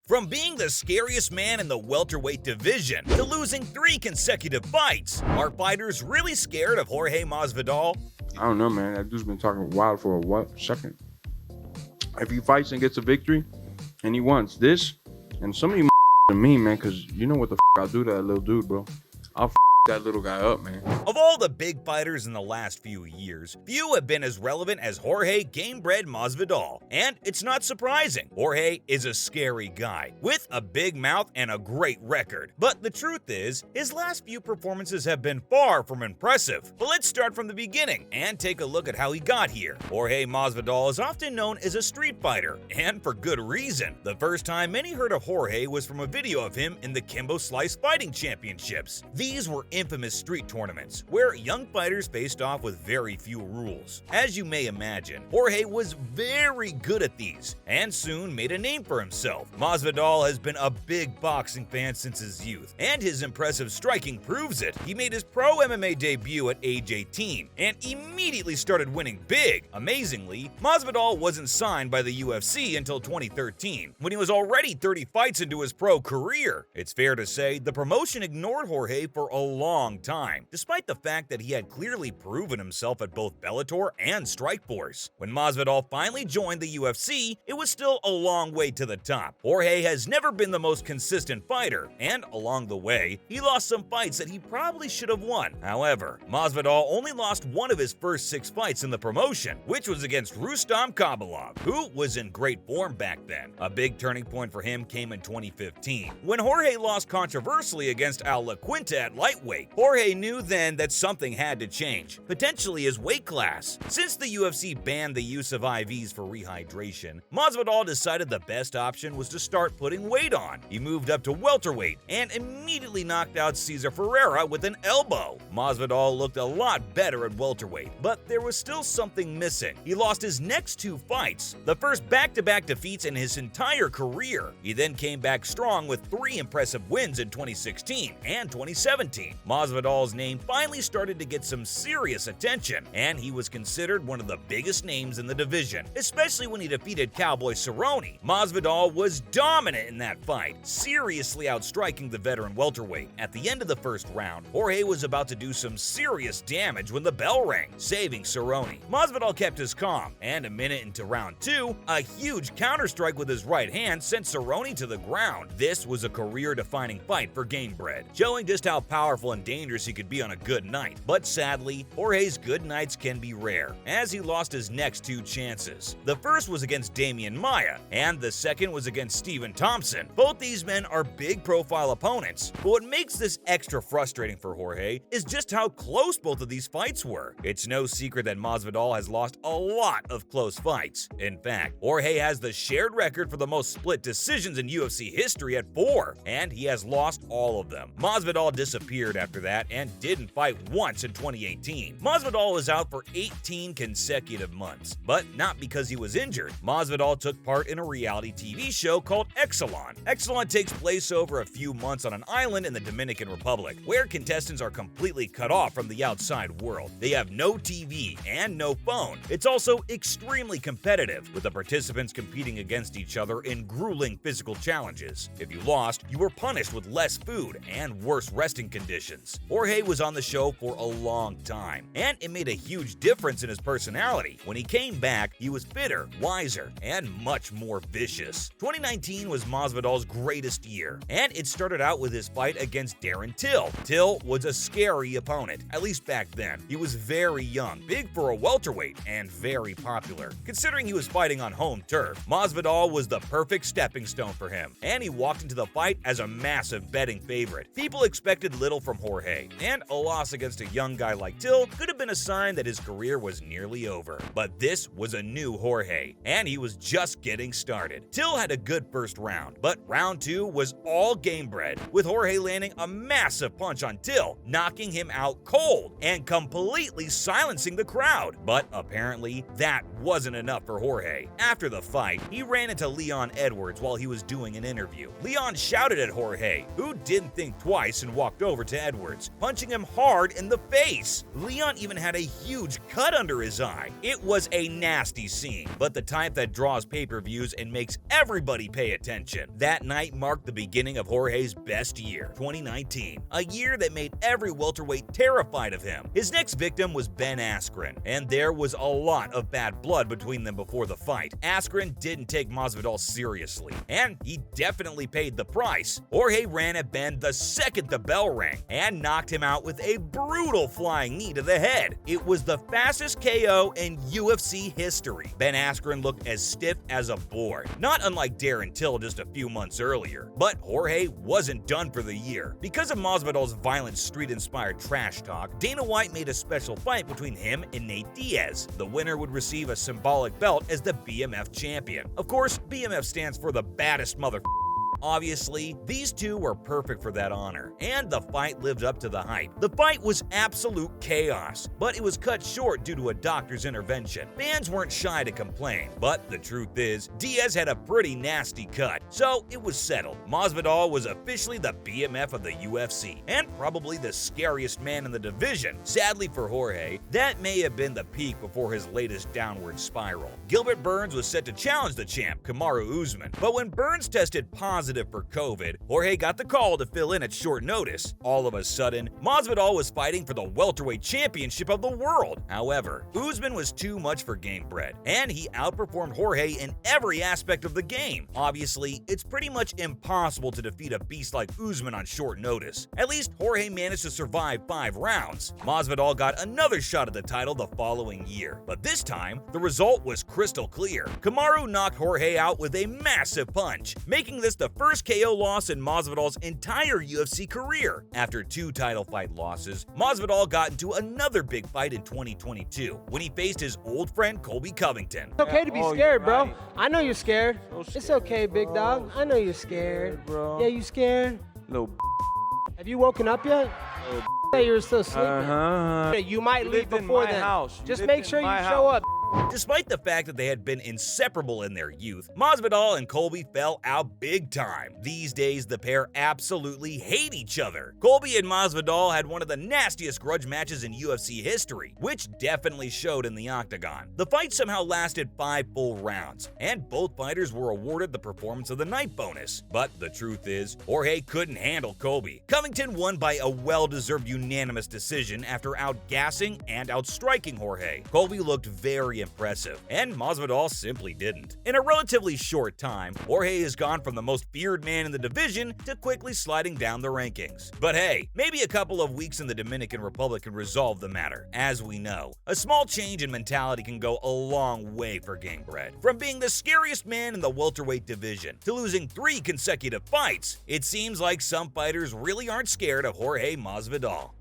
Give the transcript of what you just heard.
From being the scariest man in the welterweight division to losing 3 consecutive fights, are fighters really scared of Jorge Masvidal? I don't know, man. That dude's been talking wild for a second. If he fights and gets a victory, and he wants this, and some of you to me, man, because you know what the I'll do to that little dude, bro. I'll that little guy up, man. Of all the big fighters in the last few years, few have been as relevant as Jorge "Gamebred" Masvidal. And it's not surprising. Jorge is a scary guy, with a big mouth and a great record. But the truth is, his last few performances have been far from impressive. But let's start from the beginning and take a look at how he got here. Jorge Masvidal is often known as a street fighter, and for good reason. The first time many heard of Jorge was from a video of him in the Kimbo Slice Fighting Championships. These were infamous street tournaments where young fighters faced off with very few rules. As you may imagine, Jorge was very good at these and soon made a name for himself. Masvidal has been a big boxing fan since his youth, and his impressive striking proves it. He made his pro MMA debut at age 18 and immediately started winning big. Amazingly, Masvidal wasn't signed by the UFC until 2013, when he was already 30 fights into his pro career. It's fair to say the promotion ignored Jorge for a long time, despite the fact that he had clearly proven himself at both Bellator and Strikeforce. When Masvidal finally joined the UFC, it was still a long way to the top. Jorge has never been the most consistent fighter, and along the way, he lost some fights that he probably should have won. However, Masvidal only lost one of his first 6 fights in the promotion, which was against Rustam Khabilov, who was in great form back then. A big turning point for him came in 2015, when Jorge lost controversially against Al La Quinta at lightweight. Jorge knew then that something had to change, potentially his weight class. Since the UFC banned the use of IVs for rehydration, Masvidal decided the best option was to start putting weight on. He moved up to welterweight and immediately knocked out Cesar Ferreira with an elbow. Masvidal looked a lot better at welterweight, but there was still something missing. He lost his next 2 fights, the first back-to-back defeats in his entire career. He then came back strong with 3 impressive wins in 2016 and 2017. Masvidal's name finally started to get some serious attention, and he was considered one of the biggest names in the division, especially when he defeated Cowboy Cerrone. Masvidal was dominant in that fight, seriously outstriking the veteran welterweight. At the end of the first round, Jorge was about to do some serious damage when the bell rang, saving Cerrone. Masvidal kept his calm, and a minute into round 2, a huge counterstrike with his right hand sent Cerrone to the ground. This was a career-defining fight for Gamebred, showing just how powerful and dangerous he could be on a good night. But sadly, Jorge's good nights can be rare, as he lost his next 2 chances. The first was against Damian Maia, and the second was against Stephen Thompson. Both these men are big-profile opponents, but what makes this extra frustrating for Jorge is just how close both of these fights were. It's no secret that Masvidal has lost a lot of close fights. In fact, Jorge has the shared record for the most split decisions in UFC history at 4, and he has lost all of them. Masvidal disappeared after that and didn't fight once in 2018. Masvidal was out for 18 consecutive months, but not because he was injured. Masvidal took part in a reality TV show called Exelon. Exelon takes place over a few months on an island in the Dominican Republic, where contestants are completely cut off from the outside world. They have no TV and no phone. It's also extremely competitive, with the participants competing against each other in grueling physical challenges. If you lost, you were punished with less food and worse resting conditions. Jorge was on the show for a long time, and it made a huge difference in his personality. When he came back, he was fitter, wiser, and much more vicious. 2019 was Masvidal's greatest year, and it started out with his fight against Darren Till. Till was a scary opponent, at least back then. He was very young, big for a welterweight, and very popular. Considering he was fighting on home turf, Masvidal was the perfect stepping stone for him, and he walked into the fight as a massive betting favorite. People expected little from Jorge, and a loss against a young guy like Till could have been a sign that his career was nearly over. But this was a new Jorge, and he was just getting started. Till had a good first round, but round 2 was all Gamebred, with Jorge landing a massive punch on Till, knocking him out cold and completely silencing the crowd. But apparently, that wasn't enough for Jorge. After the fight, he ran into Leon Edwards while he was doing an interview. Leon shouted at Jorge, who didn't think twice and walked over to Edwards, punching him hard in the face. Leon even had a huge cut under his eye. It was a nasty scene, but the type that draws pay-per-views and makes everybody pay attention. That night marked the beginning of Jorge's best year, 2019, a year that made every welterweight terrified of him. His next victim was Ben Askren, and there was a lot of bad blood between them before the fight. Askren didn't take Masvidal seriously, and he definitely paid the price. Jorge ran at Ben the second the bell rang and knocked him out with a brutal flying knee to the head. It was the fastest KO in UFC history. Ben Askren looked as stiff as a board, not unlike Darren Till just a few months earlier. But Jorge wasn't done for the year. Because of Masvidal's violent street-inspired trash talk, Dana White made a special fight between him and Nate Diaz. The winner would receive a symbolic belt as the BMF champion. Of course, BMF stands for the baddest mother. Obviously, these two were perfect for that honor, and the fight lived up to the hype. The fight was absolute chaos, but it was cut short due to a doctor's intervention. Fans weren't shy to complain, but the truth is, Diaz had a pretty nasty cut, so it was settled. Masvidal was officially the BMF of the UFC, and probably the scariest man in the division. Sadly for Jorge, that may have been the peak before his latest downward spiral. Gilbert Burns was set to challenge the champ, Kamaru Usman, but when Burns tested positive for COVID, Jorge got the call to fill in at short notice. All of a sudden, Masvidal was fighting for the welterweight championship of the world. However, Usman was too much for Gamebred, and he outperformed Jorge in every aspect of the game. Obviously, it's pretty much impossible to defeat a beast like Usman on short notice. At least Jorge managed to survive 5 rounds. Masvidal got another shot at the title the following year, but this time, the result was crystal clear. Kamaru knocked Jorge out with a massive punch, making this the first KO loss in Masvidal's entire UFC career. After 2 title fight losses, Masvidal got into another big fight in 2022 when he faced his old friend Colby Covington. It's okay to be scared, bro. Right. I know you're scared. So It's scared, okay, big bro. dog. I know you're scared. Bro. Yeah, you scared? Little Have you woken up yet? Yeah, you were still sleeping. You might You leave lived in before my then. house. You Just lived make in sure you my show house. up. Despite the fact that they had been inseparable in their youth, Masvidal and Colby fell out big time. These days, the pair absolutely hate each other. Colby and Masvidal had one of the nastiest grudge matches in UFC history, which definitely showed in the octagon. The fight somehow lasted 5 full rounds, and both fighters were awarded the Performance of the Night bonus. But the truth is, Jorge couldn't handle Colby. Covington won by a well-deserved unanimous decision after outgassing and outstriking Jorge. Colby looked very impressive, and Masvidal simply didn't. In a relatively short time, Jorge has gone from the most feared man in the division to quickly sliding down the rankings. But hey, maybe a couple of weeks in the Dominican Republic can resolve the matter. As we know, a small change in mentality can go a long way for Gamebred. From being the scariest man in the welterweight division to losing 3 consecutive fights, it seems like some fighters really aren't scared of Jorge Masvidal.